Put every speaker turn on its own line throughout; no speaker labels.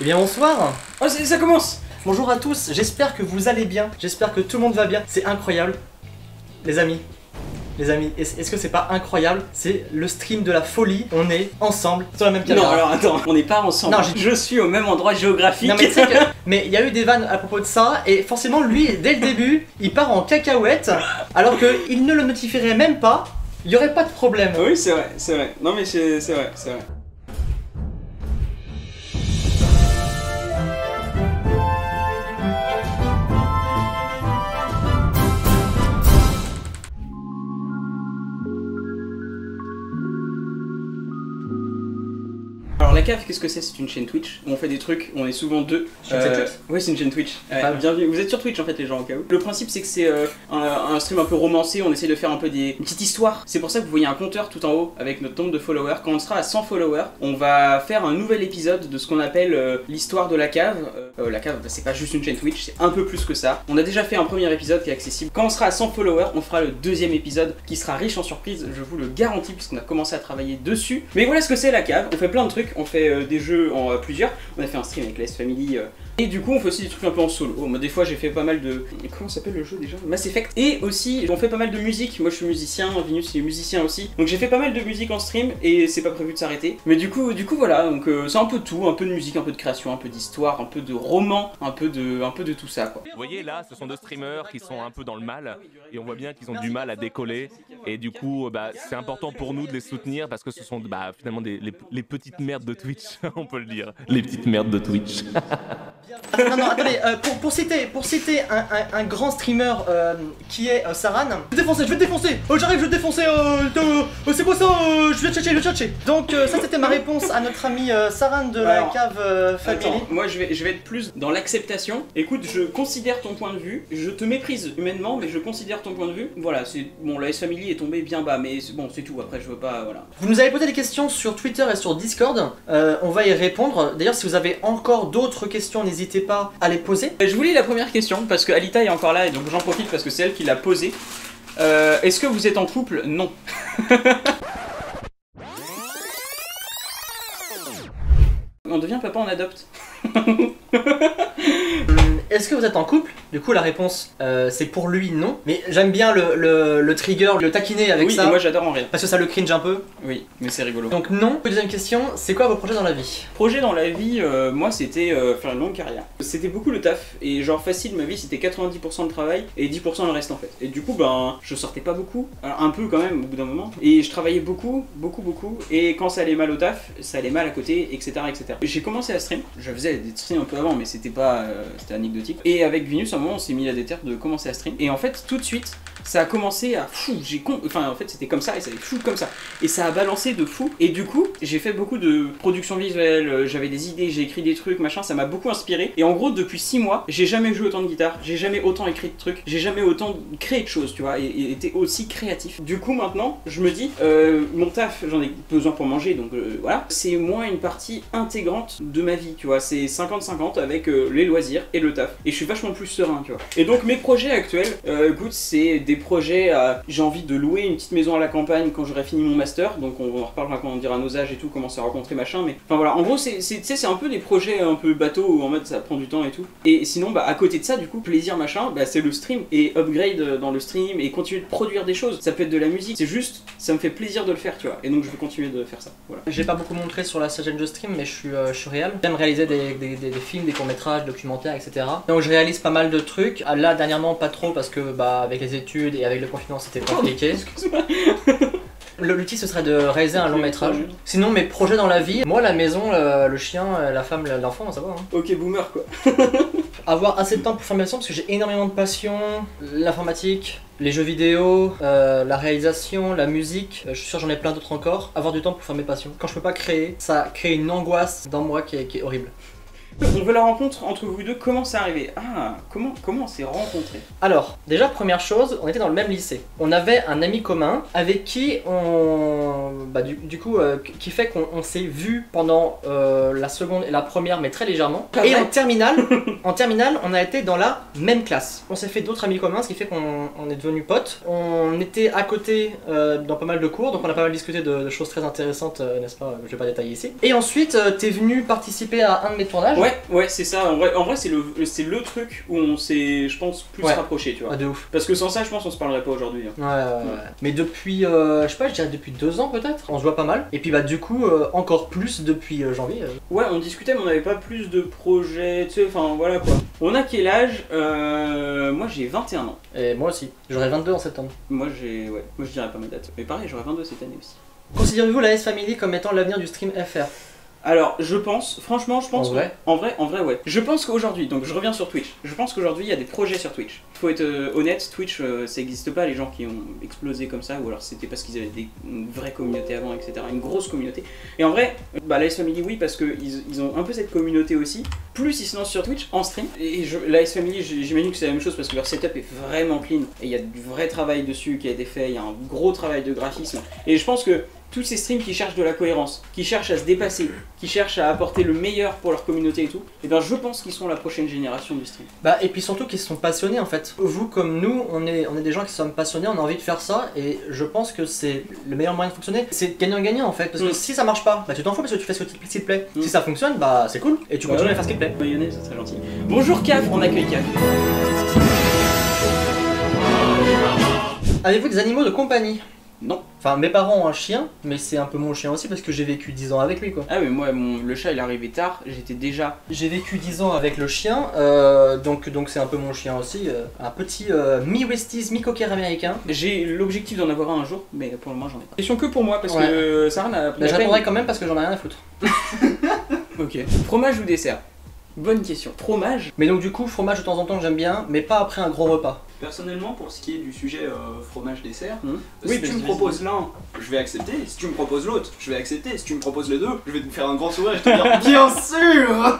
Eh bien bonsoir.
Oh ça commence.
Bonjour à tous, j'espère que vous allez bien, j'espère que tout le monde va bien. C'est incroyable, les amis, est-ce que c'est pas incroyable? C'est le stream de la folie, on est ensemble sur la même caméra.
Non alors attends, on n'est pas ensemble,
non,
je suis au même endroit géographique.
Non mais tu sais que, mais il y a eu des vannes à propos de ça, et forcément lui, dès le début, il part en cacahuète, alors qu'il ne le notifierait même pas, il n'y aurait pas de problème.
Oui c'est vrai, non mais c'est vrai. Alors la cave, qu'est-ce que c'est? C'est une chaîne Twitch où on fait des trucs, on est souvent deux.
C'est une chaîne Twitch.
Oui, c'est une chaîne Twitch.
Ah,
bienvenue. Vous êtes sur Twitch en fait les gens au cas où. Le principe c'est que c'est un stream un peu romancé, on essaie de faire un peu une petite histoire. C'est pour ça que vous voyez un compteur tout en haut avec notre nombre de followers. Quand on sera à 100 followers, on va faire un nouvel épisode de ce qu'on appelle l'histoire de la cave. La cave, bah, c'est pas juste une chaîne Twitch, c'est un peu plus que ça. On a déjà fait un premier épisode qui est accessible. Quand on sera à 100 followers, on fera le deuxième épisode qui sera riche en surprises, je vous le garantis puisqu'on a commencé à travailler dessus. Mais voilà ce que c'est la cave, on fait plein de trucs, on fait des jeux en plusieurs, on a fait un stream avec la S-Family et du coup on fait aussi des trucs un peu en solo. Moi des fois j'ai fait pas mal de... Comment s'appelle le jeu déjà? Mass Effect. Et aussi on fait pas mal de musique, moi je suis musicien, Vinus est musicien aussi. Donc j'ai fait pas mal de musique en stream et c'est pas prévu de s'arrêter. Mais du coup voilà, donc c'est un peu tout, un peu de musique, un peu de création, un peu d'histoire, un peu de roman, un peu de tout ça quoi.
Vous voyez là, ce sont deux streamers qui sont un peu dans le mal et on voit bien qu'ils ont du mal à décoller et du coup c'est important pour nous de les soutenir parce que ce sont finalement les petites merdes de Twitch, on peut le dire. Les petites merdes de Twitch.
Non, attendez, pour citer un grand streamer qui est Saran. Je vais te défoncer, j'arrive, je vais te défoncer, c'est quoi ça, je vais te chercher. Donc ça c'était ma réponse à notre ami Saran de la cave Family.
Attends, moi je vais être plus dans l'acceptation. Écoute, je considère ton point de vue, je te méprise humainement, mais je considère ton point de vue. Voilà, c'est bon, la S-Family est tombée bien bas, mais bon, c'est tout, après je veux pas, voilà.
Vous nous avez posé des questions sur Twitter et sur Discord, on va y répondre. D'ailleurs, si vous avez encore d'autres questions, n'hésitez pas à les poser.
Je vous lis la première question, parce que Alita est encore là, et donc j'en profite parce que c'est elle qui l'a posée. Est-ce que vous êtes en couple? Non. On devient papa, on adopte.
Est-ce que vous êtes en couple? Du coup la réponse c'est pour lui non. Mais j'aime bien le trigger, le taquiner avec
oui,
ça.
Oui, moi j'adore en rire.
Parce que ça le cringe un peu.
Oui, mais c'est rigolo.
Donc non. Deuxième question, c'est quoi vos projets dans la vie?
Projet dans la vie, moi c'était faire une longue carrière. C'était beaucoup le taf, et genre facile ma vie c'était 90% de travail et 10% le reste en fait. Et du coup je sortais pas beaucoup, alors, un peu quand même au bout d'un moment. Et je travaillais beaucoup, et quand ça allait mal au taf, ça allait mal à côté, etc. J'ai commencé à stream, je faisais des streams un peu avant mais c'était pas, c'était anecdotique. Et avec Vinus à un moment on s'est mis la déterre de commencer à stream. Et en fait tout de suite ça a commencé à fou, enfin en fait c'était comme ça et ça allait fou comme ça. Et ça a balancé de fou. Et du coup j'ai fait beaucoup de production visuelle, j'avais des idées, j'ai écrit des trucs, machin, ça m'a beaucoup inspiré. Et en gros depuis 6 mois, j'ai jamais joué autant de guitare, j'ai jamais autant écrit de trucs, j'ai jamais autant créé de choses, tu vois, et été aussi créatif. Du coup maintenant, je me dis, mon taf, j'en ai besoin pour manger, donc voilà. C'est moins une partie intégrante de ma vie, tu vois, c'est 50-50 avec les loisirs et le taf. Et je suis vachement plus serein, tu vois. Et donc mes projets actuels, écoute, c'est des projets, j'ai envie de louer une petite maison à la campagne quand j'aurai fini mon master, donc on en reparlera quand on dira nos âges et tout, comment se rencontrer, machin, mais enfin voilà, en gros c'est un peu des projets un peu bateau où en mode ça prend du temps et tout. Et sinon à côté de ça du coup plaisir machin, c'est le stream et upgrade dans le stream et continuer de produire des choses. Ça peut être de la musique, c'est juste ça me fait plaisir de le faire, tu vois, et donc je vais continuer de faire ça, voilà.
J'ai pas beaucoup montré sur la chaîne de stream mais je suis réel. J'aime réaliser des films, des courts-métrages, documentaires, etc. Donc je réalise pas mal de trucs. Là dernièrement pas trop parce que avec les études et avec le confinement c'était compliqué. L'outil ce serait de réaliser un long métrage. Sinon mes projets dans la vie, moi la maison, le chien, la femme, l'enfant, ça va hein.
Ok boomer quoi.
Avoir assez de temps pour faire mes leçons parce que j'ai énormément de passion, l'informatique, les jeux vidéo, la réalisation, la musique, je suis sûr j'en ai plein d'autres encore. Avoir du temps pour faire mes passions. Quand je peux pas créer, ça crée une angoisse dans moi qui est horrible.
On veut la rencontre entre vous deux, comment c'est arrivé? Ah, comment on s'est rencontrés?
Alors, déjà première chose, on était dans le même lycée. On avait un ami commun avec qui on... qui fait qu'on s'est vu pendant la seconde et la première, mais très légèrement. Et en terminale, on a été dans la même classe. On s'est fait d'autres amis communs, ce qui fait qu'on est devenus potes. On était à côté dans pas mal de cours, donc on a pas mal discuté de choses très intéressantes, n'est-ce pas? Je vais pas détailler ici. Et ensuite, t'es venu participer à un de mes tournages.
Ouais, c'est ça. En vrai c'est le truc où on s'est, je pense, plus rapproché, tu vois.
Ah, de ouf.
Parce que sans ça, je pense, on se parlerait pas aujourd'hui. Hein.
Ouais. Mais depuis, je sais pas, je dirais depuis 2 ans peut-être, on se voit pas mal. Et puis bah du coup, encore plus depuis janvier.
Ouais, on discutait, mais on n'avait pas plus de projets, tu sais, enfin voilà quoi. On a quel âge? Moi j'ai 21 ans.
Et moi aussi. J'aurai 22 en septembre.
Moi je dirais pas ma date. Mais pareil, j'aurai 22 cette année aussi.
Considérez-vous la S-Family comme étant l'avenir du stream FR?
Alors, je pense, franchement,
En vrai
en vrai, ouais. Je pense qu'aujourd'hui, donc je reviens sur Twitch, je pense qu'aujourd'hui il y a des projets sur Twitch. Faut être honnête, Twitch ça n'existe pas, les gens qui ont explosé comme ça, ou alors c'était parce qu'ils avaient une vraie communauté avant, etc. Une grosse communauté. Et en vrai, bah la S-Family, oui, parce qu'ils ont un peu cette communauté aussi. Plus ils se lancent sur Twitch en stream. Et la S-Family, j'imagine que c'est la même chose parce que leur setup est vraiment clean. Et il y a du vrai travail dessus qui a été fait, il y a un gros travail de graphisme. Et je pense que tous ces streams qui cherchent de la cohérence, qui cherchent à se dépasser, qui cherchent à apporter le meilleur pour leur communauté et tout, et bien je pense qu'ils sont la prochaine génération du stream.
Bah et puis surtout qu'ils sont passionnés en fait. Vous comme nous, on est des gens qui sommes passionnés, on a envie de faire ça et je pense que c'est le meilleur moyen de fonctionner. C'est gagnant-gagnant en fait, parce que si ça marche pas, bah tu t'en fous parce que tu fais ce qui te plaît. Si ça fonctionne, bah c'est cool et tu continues à faire ce qui te plaît.
Mayonnaise, c'est très gentil. Bonjour Caf, on accueille Caf.
Avez-vous des animaux de compagnie?
Non.
Enfin, mes parents ont un chien, mais c'est un peu mon chien aussi parce que j'ai vécu 10 ans avec lui quoi.
Ah mais moi, le chat il est arrivé tard,
J'ai vécu 10 ans avec le chien, donc c'est un peu mon chien aussi, un petit mi-Westies, mi-cocker américain.
J'ai l'objectif d'en avoir un jour, mais pour le moment j'en ai pas. Question que pour moi, parce que Sarah n'a
Bah, je répondrai quand même parce que j'en ai rien à foutre.
Ok. Fromage ou dessert? Bonne question. Fromage?
Mais donc du coup, fromage de temps en temps j'aime bien, mais pas après un gros repas.
Personnellement, pour ce qui est du sujet fromage-dessert,
Oui,
si tu me proposes l'un, je vais accepter. Si tu me proposes l'autre, je vais accepter. Si tu me proposes les deux, je vais te faire un grand sourire et je te dire bien sûr.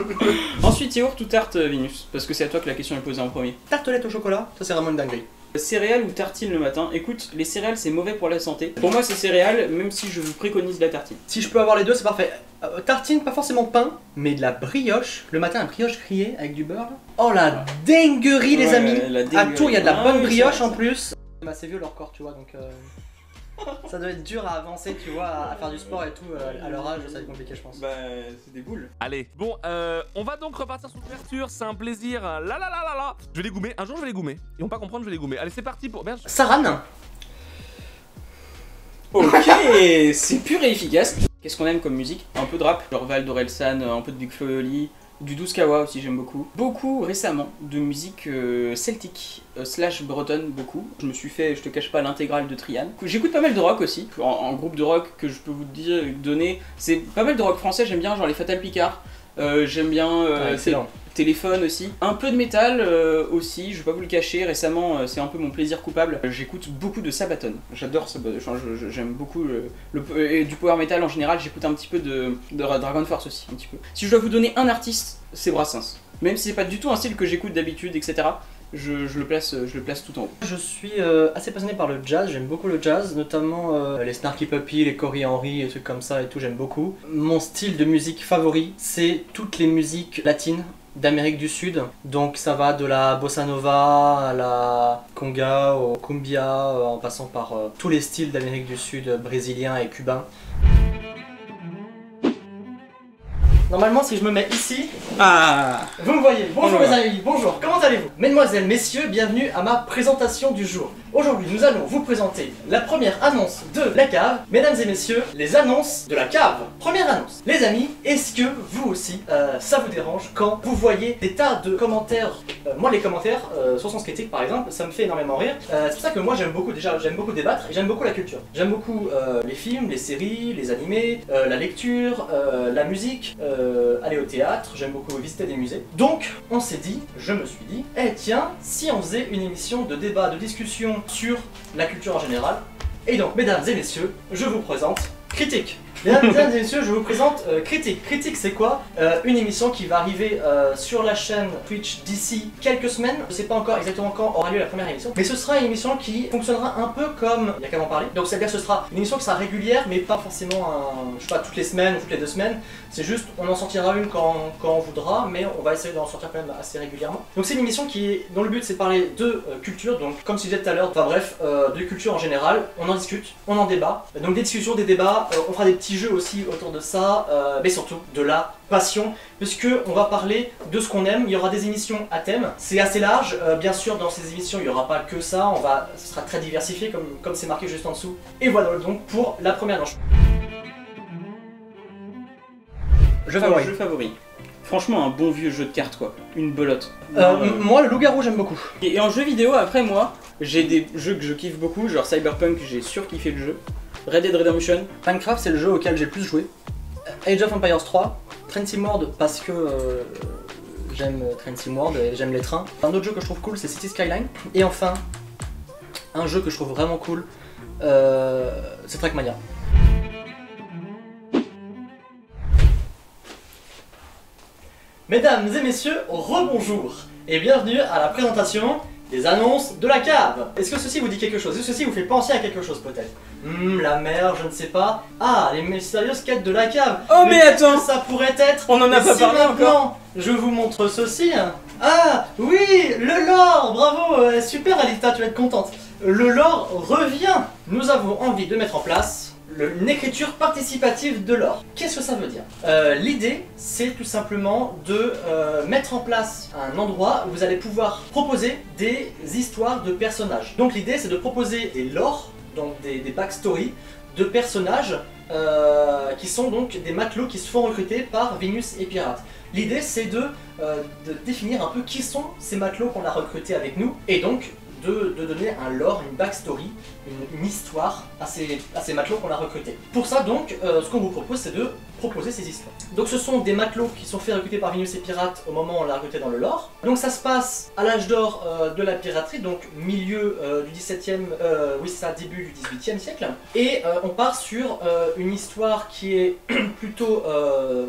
Ensuite, yaourt ou tarte, Vinus? Parce que c'est à toi que la question est posée en premier.
Tartelette au chocolat, ça c'est vraiment une dinguerie.
Céréales ou tartines le matin? Écoute, les céréales c'est mauvais pour la santé. Pour moi c'est céréales, même si je vous préconise la tartine.
Si je peux avoir les deux, c'est parfait. Tartine, pas forcément pain, mais de la brioche. Le matin, un brioche grillé avec du beurre. Là. Oh la dinguerie les amis. À Tours, il y a de la bonne brioche en plus. C'est assez vieux leur corps, tu vois, donc ça doit être dur à avancer, tu vois, à faire du sport et tout. À leur âge, ça va être compliqué, je pense.
Bah, c'est des boules.
Allez, bon, on va donc repartir sur l'ouverture, c'est un plaisir. Là. Je vais les goumer, un jour je vais les goumer. Ils vont pas comprendre, je vais les goumer. Allez, c'est parti pour. Merde.
Saran.
Ok, c'est pur et efficace. Qu'est-ce qu'on aime comme musique? Un peu de rap, genre Val d'Orelsan, un peu de Big Flo et Oli, du 12 Kawa aussi j'aime beaucoup. Beaucoup récemment de musique celtique, slash bretonne beaucoup. Je me suis fait, je te cache pas, l'intégrale de Trian. J'écoute pas mal de rock aussi, en groupe de rock que je peux vous donner. C'est pas mal de rock français, j'aime bien genre les Fatal Picard. J'aime bien Téléphone aussi. Un peu de métal aussi, je vais pas vous le cacher, récemment c'est un peu mon plaisir coupable. J'écoute beaucoup de Sabaton, j'adore Sabaton, j'aime beaucoup et du power metal en général, j'écoute un petit peu de Dragon Force aussi, un petit peu. Si je dois vous donner un artiste, c'est Brassens. Même si c'est pas du tout un style que j'écoute d'habitude, etc. Je le place tout en haut.
Je suis assez passionné par le jazz, j'aime beaucoup le jazz, notamment les Snarky Puppy, les Cory Henry, et trucs comme ça et tout, j'aime beaucoup. Mon style de musique favori, c'est toutes les musiques latines d'Amérique du Sud, donc ça va de la bossa nova à la conga, au cumbia, en passant par tous les styles d'Amérique du Sud, brésilien et cubain. Normalement, si je me mets ici, vous me voyez. Bonjour les amis, bonjour, comment allez-vous? Mesdemoiselles, messieurs, bienvenue à ma présentation du jour. Aujourd'hui, nous allons vous présenter la première annonce de la cave. Mesdames et messieurs, les annonces de la cave. Première annonce. Les amis, est-ce que vous aussi, ça vous dérange quand vous voyez des tas de commentaires? Moi, les commentaires sur Sens Critique, par exemple, ça me fait énormément rire. C'est pour ça que moi, j'aime beaucoup débattre et j'aime beaucoup la culture. J'aime beaucoup les films, les séries, les animés, la lecture, la musique, aller au théâtre, j'aime beaucoup visiter des musées. Donc, on s'est dit, je me suis dit, eh tiens, si on faisait une émission de débat, de discussion sur la culture en général. Et donc, mesdames et messieurs, je vous présente Critique. Mesdames et messieurs, je vous présente Critique. Critique, c'est quoi? Une émission qui va arriver sur la chaîne Twitch d'ici quelques semaines. Je sais pas encore exactement quand aura lieu la première émission, mais ce sera une émission qui fonctionnera un peu comme il y a qu'à en parler. Donc c'est-à-dire que ce sera une émission qui sera régulière, mais pas forcément je sais pas, toutes les semaines ou toutes les 2 semaines. C'est juste, on en sortira une quand on voudra, mais on va essayer d'en sortir quand même assez régulièrement. Donc c'est une émission dont le but c'est de parler de culture, donc comme je disais tout à l'heure, enfin bref, de culture en général. On en discute, on en débat. Donc des discussions, des débats, on fera des petits petit jeu aussi autour de ça, mais surtout de la passion, puisque on va parler de ce qu'on aime. Il y aura des émissions à thème, c'est assez large, bien sûr dans ces émissions il n'y aura pas que ça, ce sera très diversifié comme c'est marqué juste en dessous. Et voilà donc pour la première manche. Jeu favori.
Jeu favori. Franchement, un bon vieux jeu de cartes quoi, une belote.
Moi le loup-garou j'aime beaucoup.
Et en jeu vidéo, après moi, j'ai des jeux que je kiffe beaucoup, genre Cyberpunk, j'ai surkiffé le jeu. Red Dead Redemption.
Minecraft c'est le jeu auquel j'ai le plus joué. Age of Empires 3, Train Sim World parce que j'aime Train Sim World et j'aime les trains. Un autre jeu que je trouve cool c'est City Skyline. Et enfin, un jeu que je trouve vraiment cool, c'est Trackmania. Mesdames et messieurs, rebonjour et bienvenue à la présentation des annonces de la cave. Est-ce que ceci vous dit quelque chose? Est-ce que ceci vous fait penser à quelque chose peut-être? La mer, je ne sais pas. Ah, les mystérieuses quêtes de la cave.
Oh mais attends,
ça pourrait être.
on en a pas parlé encore.
Je vous montre ceci. Ah oui, le lore, bravo, super Alita, tu vas être contente. Le lore revient. Nous avons envie de mettre en place une écriture participative de lore. Qu'est-ce que ça veut dire? L'idée, c'est tout simplement de mettre en place un endroit où vous allez pouvoir proposer des histoires de personnages. Donc l'idée, c'est de proposer des lores, donc des backstories de personnages qui sont donc des matelots qui se font recruter par Venus et Pirates. L'idée, c'est de définir un peu qui sont ces matelots qu'on a recrutés avec nous, et donc de donner un lore, une backstory, une histoire à ces matelots qu'on a recrutés. Pour ça donc, ce qu'on vous propose c'est de proposer ces histoires. Donc ce sont des matelots qui sont faits recruter par Venus et Pirates au moment où on l'a recruté dans le lore. Donc ça se passe à l'âge d'or de la piraterie, donc milieu du 17e, oui c'est ça, début du 18e siècle. Et on part sur une histoire qui est plutôt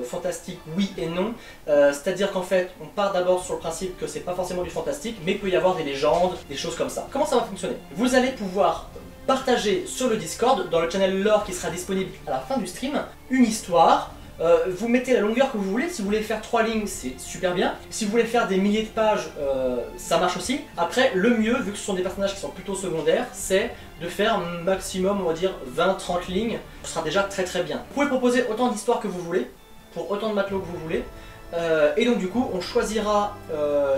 fantastique, oui et non. C'est-à-dire qu'en fait, on part d'abord sur le principe que c'est pas forcément du fantastique, mais il peut y avoir des légendes, des choses comme ça. Comment ça va fonctionner? Vous allez pouvoir partager sur le Discord, dans le channel lore qui sera disponible à la fin du stream, une histoire. Vous mettez la longueur que vous voulez. Si vous voulez faire 3 lignes, c'est super bien. Si vous voulez faire des milliers de pages, ça marche aussi. Après, le mieux, vu que ce sont des personnages qui sont plutôt secondaires, c'est de faire maximum, on va dire, 20-30 lignes. Ce sera déjà très très bien. Vous pouvez proposer autant d'histoires que vous voulez, pour autant de matelots que vous voulez. Et donc du coup, on choisira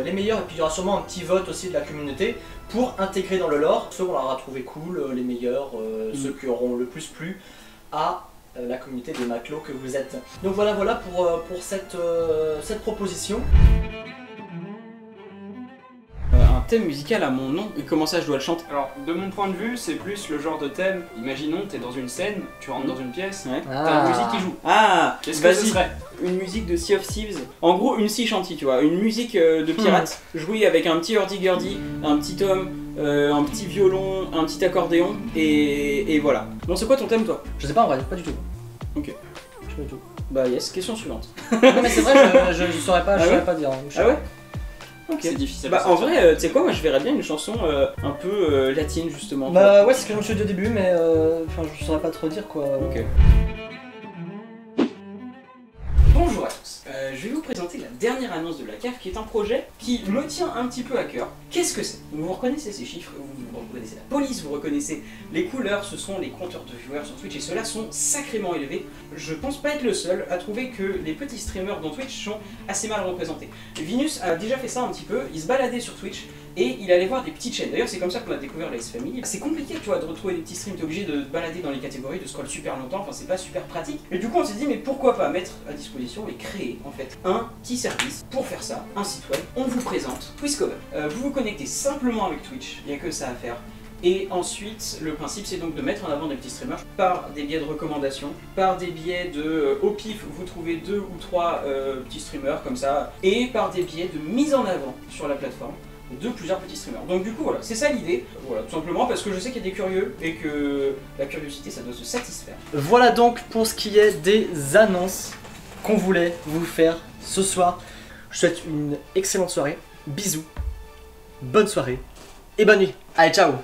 les meilleurs, et puis il y aura sûrement un petit vote aussi de la communauté pour intégrer dans le lore ceux qu'on aura trouvé cool, les meilleurs, ceux qui auront le plus plu à la communauté des matelots que vous êtes. Donc voilà pour cette proposition.
Un thème musical à mon nom, et comment ça je dois le chanter?
Alors, de mon point de vue, c'est plus le genre de thème. Imaginons, t'es dans une scène, tu rentres dans une pièce,
Ouais.
t'as une musique qui joue.
Ah,
Qu'est-ce que ce
vas-y.
serait?
Une musique de Sea of Thieves. En gros, une sea shanty, tu vois, une musique de pirates, jouée avec un petit hurdy-gurdy, un petit tom, un petit violon, un petit accordéon, et voilà. Bon, c'est quoi ton thème, toi?
Je sais pas en vrai, pas du tout.
Ok.
Je sais pas du tout.
Bah yes, question suivante.
Non mais c'est vrai, je saurais pas,
Ah
je
ouais
saurais pas dire.
Ah ouais? Ok.
C'est difficile.
Bah en vrai, tu sais quoi, moi je verrais bien une chanson un peu latine justement.
Bah ouais, c'est ce que je me suis dit au début, mais enfin je saurais pas trop dire quoi.
Ok. Bonjour à tous, je vais vous présenter la dernière annonce de la cave qui est un projet qui me tient un petit peu à cœur. Qu'est-ce que c'est? Vous reconnaissez ces chiffres, vous reconnaissez la police, vous reconnaissez les couleurs, ce sont les compteurs de viewers sur Twitch et ceux-là sont sacrément élevés. Je pense pas être le seul à trouver que les petits streamers dans Twitch sont assez mal représentés. Venus a déjà fait ça un petit peu, il se baladait sur Twitch et il allait voir des petites chaînes. D'ailleurs c'est comme ça qu'on a découvert la S-Family. C'est compliqué tu vois de retrouver des petits streams, t'es obligé de te balader dans les catégories, de scroll super longtemps, enfin c'est pas super pratique. Et du coup on s'est dit mais pourquoi pas mettre à disposition et créer en fait un petit service pour faire ça, un site web. On vous présente Twistcover. Vous vous connectez simplement avec Twitch, il n'y a que ça à faire. Et ensuite, le principe c'est donc de mettre en avant des petits streamers par des biais de recommandations, par des biais de au pif, vous trouvez 2 ou 3 petits streamers comme ça, et par des biais de mise en avant sur la plateforme de plusieurs petits streamers. Donc du coup voilà, c'est ça l'idée, voilà, tout simplement parce que je sais qu'il y a des curieux et que la curiosité ça doit se satisfaire.
Voilà donc pour ce qui est des annonces qu'on voulait vous faire ce soir. Je vous souhaite une excellente soirée, bisous, bonne soirée et bonne nuit. Allez, ciao!